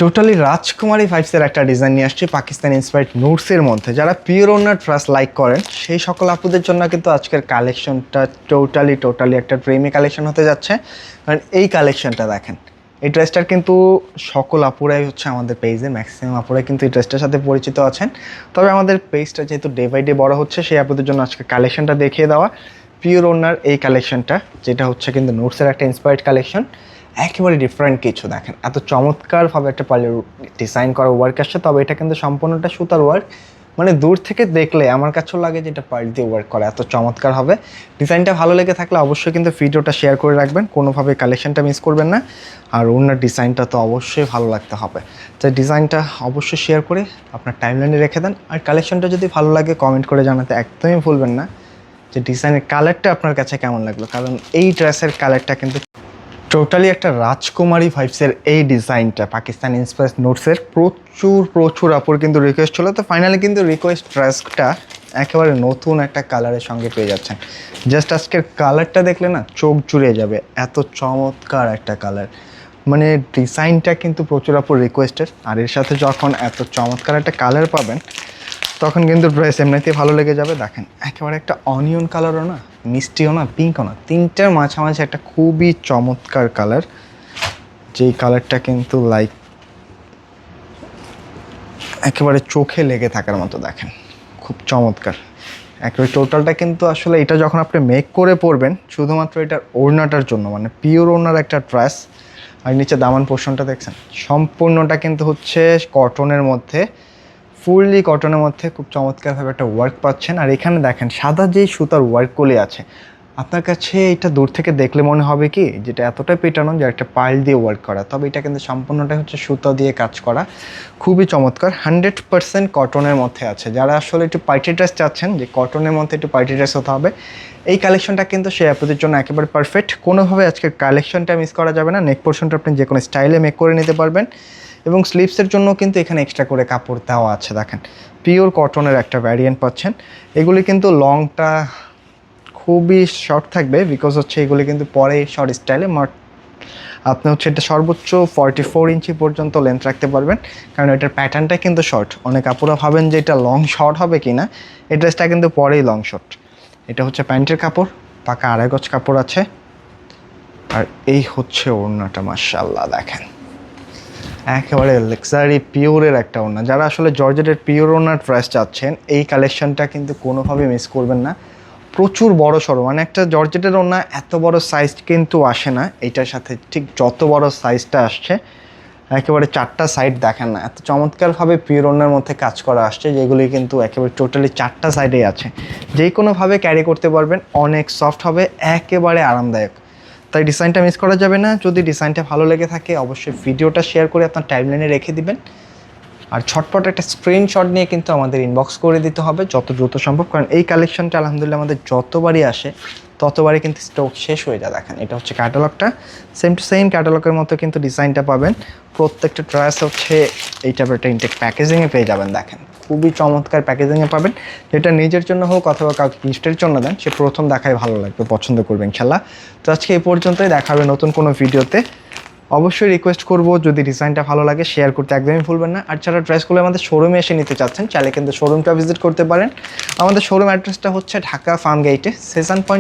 Totally রাজকুমারী ভাইবসের একটা design নিয়ে আসছি পাকিস্তান ইন্সপায়ার্ড নোটসের মধ্যে। যারা পিওর ওনার ট্রাস লাইক করেন সেই সকল আপুদের জন্য কিন্তু আজকের কালেকশনটা টোটালি একটা ড্রিমি কালেকশন হতে যাচ্ছে। কারণ এই কালেকশনটা দেখেন, এই ড্রেসটার কিন্তু সকল আপুরাই হচ্ছে আমাদের পেজে ম্যাক্সিমাম আপুরাই কিন্তু এই ড্রেসটার সাথে পরিচিত আছেন। তবে আমাদের পেজটা যেহেতু ডে বাই ডে বড় হচ্ছে, সেই আপুদের জন্য আজকে কালেকশনটা দেখিয়ে দেওয়া পিওর ওনার এই কালেকশনটা, যেটা হচ্ছে কিন্তু নোটসের একটা ইন্সপায়ার্ড কালেকশন। একেবারে ডিফারেন্ট কিছু দেখেন, এত চমৎকারভাবে একটা পার্লের ডিজাইন করা ওয়ার্ক আসছে। তবে এটা কিন্তু সম্পূর্ণটা সুতার ওয়ার্ক, মানে দূর থেকে দেখলে আমার কাছেও লাগে যে এটা পার্ল দিয়ে ওয়ার্ক করা, এত চমৎকার হবে। ডিজাইনটা ভালো লেগে থাকলে অবশ্যই কিন্তু ভিডিওটা শেয়ার করে রাখবেন, কোনোভাবে কালেকশনটা মিস করবেন না। আর ওনার ডিজাইনটা তো অবশ্যই ভালো লাগতে হবে, তাই ডিজাইনটা অবশ্যই শেয়ার করে আপনার টাইমলাইনে রেখে দেন। আর কালেকশনটা যদি ভালো লাগে কমেন্ট করে জানাতে একদমই ভুলবেন না যে ডিজাইনের কালারটা আপনার কাছে কেমন লাগলো। কারণ এই ড্রেসের কালারটা কিন্তু টোটালি একটা রাজকুমারী ভাইবসের এই ডিজাইনটা পাকিস্তান ইন্সপায়ার্ড নোটসের প্রচুর আপুর কিন্তু রিকোয়েস্ট ছিল। তো ফাইনালি কিন্তু রিকোয়েস্ট ড্রেসটা একেবারে নতুন একটা কালারের সঙ্গে পেয়ে যাচ্ছেন। জাস্ট আজকের কালারটা দেখলে না চোখ জুড়িয়ে যাবে, এত চমৎকার একটা কালার। মানে ডিজাইনটা কিন্তু প্রচুর আপুর রিকোয়েস্টের, আর এর সাথে যখন এত চমৎকার একটা কালার পাবেন তখন কিন্তু ড্রেস এমনিতেই ভালো লেগে যাবে। দেখেন একেবারে একটা অনিয়ন কালারও না, মিষ্টিও না, পিঙ্কও না, তিনটার মাঝামাঝি একটা খুবই চমৎকার কালার। যেই কালারটা কিন্তু লাইক একেবারে চোখে লেগে থাকার মতো। দেখেন খুব চমৎকার একেবারে টোটালটা কিন্তু আসলে এটা যখন আপনি মেক করে পরবেন শুধুমাত্র এটার ওড়নাটার জন্য, মানে পিওর ওড়নার একটা ড্রেস। আর নিচে দামান পোর্শনটা দেখছেন সম্পূর্ণটা কিন্তু হচ্ছে কটনের মধ্যে, ফুললি কটনের মধ্যে খুব চমৎকারভাবে একটা ওয়ার্ক পাচ্ছেন। আর এখানে দেখেন সাদা যেই সুতার ওয়ার্কগুলি আছে, আপনার কাছে এটা দূর থেকে দেখলে মনে হবে কি যেটা এতটাই পেটানো যে একটা পাইল দিয়ে ওয়ার্ক করা, তবে এটা কিন্তু সম্পূর্ণটাই হচ্ছে সুতা দিয়ে কাজ করা, খুবই চমৎকার। 100% কটনের মধ্যে আছে। যারা আসলে একটু পার্টি ড্রেস চাচ্ছেন, যে কটনের মধ্যে একটু পার্টি ড্রেস হতে হবে, এই কালেকশনটা কিন্তু সেই আপনাদের জন্য একেবারে পারফেক্ট। কোনোভাবে আজকের কালেকশনটা মিস করা যাবে না। নেক পোর্শনটা আপনি যে কোনো স্টাইলে মেক করে নিতে পারবেন, এবং স্লিভসের জন্য কিন্তু এখানে এক্সট্রা করে কাপড় দেওয়া আছে। দেখেন পিওর কটনের একটা ভ্যারিয়েন্ট পাচ্ছেন। এগুলি কিন্তু লংটা খুবই শর্ট থাকবে, বিকজ হচ্ছে এগুলি কিন্তু পরে শর্ট স্টাইলে আপনি হচ্ছে এটা সর্বোচ্চ 44 ইঞ্চি পর্যন্ত লেন্থ রাখতে পারবেন, কারণ এটার প্যাটার্নটা কিন্তু শর্ট। অনেক আপুরা ভাবেন যে এটা লং শর্ট হবে কি না, এই ড্রেসটা কিন্তু পরেই লং শর্ট। এটা হচ্ছে প্যান্টের কাপড়, পাকা 2.5 গজ কাপড় আছে। আর এই হচ্ছে ওড়নাটা, মাশাআল্লাহ দেখেন একেবারে লাক্সারি পিওরের একটা ওড়না। যারা আসলে জর্জেটের পিওর ওড়নার ড্রেস চাচ্ছেন, এই কালেকশনটা কিন্তু কোনোভাবে মিস করবেন না। প্রচুর বড় সড়ো, মানে একটা জর্জেটের ওড়না এত বড় সাইজ কিন্তু আসে না, এইটার সাথে ঠিক যত বড় সাইজটা আসছে একেবারে 4টা সাইড দেখেন না, এত চমৎকারভাবে পিওর ওড়নার মধ্যে কাজ করা আসছে, যেগুলি কিন্তু একেবারে টোটালি 4টা সাইডেই আছে। যে কোনোভাবে ক্যারি করতে পারবেন, অনেক সফট হবে, একেবারে আরামদায়ক। তাই ডিজাইনটা মিস করা যাবে না। যদি ডিজাইনটা ভালো লেগে থাকে অবশ্যই ভিডিওটা শেয়ার করে আপনার টাইমলাইনে রেখে দিবেন। আর ছটপট একটা স্ক্রিনশট নিয়ে কিন্তু আমাদের ইনবক্স করে দিতে হবে যত দ্রুত সম্ভব, কারণ এই কালেকশনটা আলহামদুলিল্লাহ আমাদের যতবারই আসে ততবারই কিন্তু স্টক শেষ হয়ে যায়। দেখেন এটা হচ্ছে ক্যাটালগটা, সেম টু সেম ক্যাটালগের মতো কিন্তু ডিজাইনটা পাবেন। প্রত্যেকটা ড্রেস হচ্ছে এই টাইপের একটা ইনটেক প্যাকেজিংয়ে পেয়ে যাবেন। দেখেন খুবই চমৎকার প্যাকেজিংয়ে পাবেন, যেটা নিজের জন্য হোক অথবা কাউকে গিফটের জন্য দেন, সে প্রথম দেখায় ভালো লাগবে, পছন্দ করবে ইনশাল্লাহ। তো আজকে এই পর্যন্তই, দেখা হবে নতুন কোনো ভিডিওতে। অবশ্যই রিকোয়েস্ট করবো যদি ডিজাইনটা ভালো লাগে শেয়ার করতে একদমই ভুলবেন না। আর যারা ড্রেসগুলো আমাদের শোরুমে এসে নিতে চাচ্ছেন চাইলে কিন্তু শোরুমটা ভিজিট করতে পারেন। আমাদের শোরুম অ্যাড্রেসটা হচ্ছে ঢাকা ফার্ম গেটে, সেশন পয়েন্ট